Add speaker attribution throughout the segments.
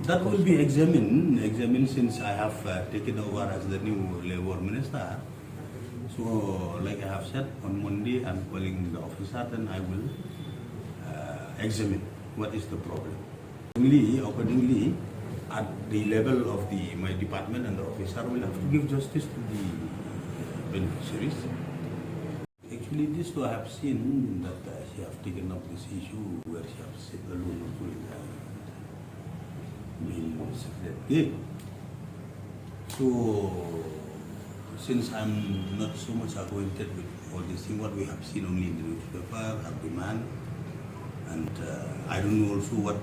Speaker 1: That will be examined since I have taken over as the new Labour Minister. So, like I have said, on Monday I'm calling the officer, then I will examine what is the problem. Accordingly, at the level of my department and the officer will have to give justice to the beneficiaries. Actually, this I have seen that she have taken up this issue where she has said alone with the secretary. So, since I'm not so much acquainted with all these things, what we have seen only in the newspaper, her demand, and I don't know also what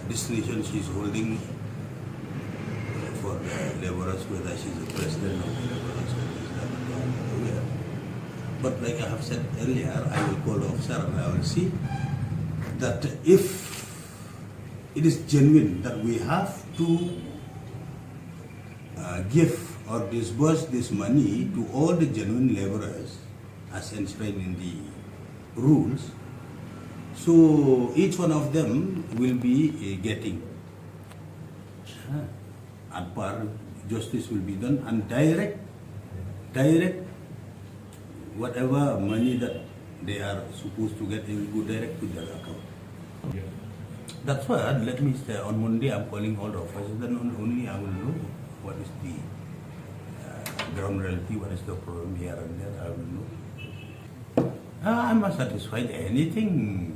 Speaker 1: destination she's holding for the laborers, whether she's the president of the laborers or is that I'm not aware. But like I have said earlier, I will call the officer and I will see that if it is genuine that we have to give or disburse this money to all the genuine laborers as enshrined in the rules, so each one of them will be getting at par, justice will be done, and direct whatever money that they are supposed to get, they will go direct to their account. Yeah. That's why let me say on Monday I'm calling all the officers, then only I will know what is the ground reality, what is the problem here and there, I will know. I'm not satisfied anything.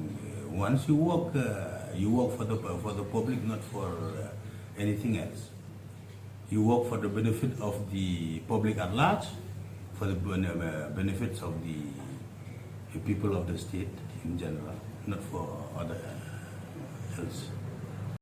Speaker 1: Once you work for the public, not for anything else. You work for the benefit of the public at large, for the benefits of the people of the state in general, not for other else.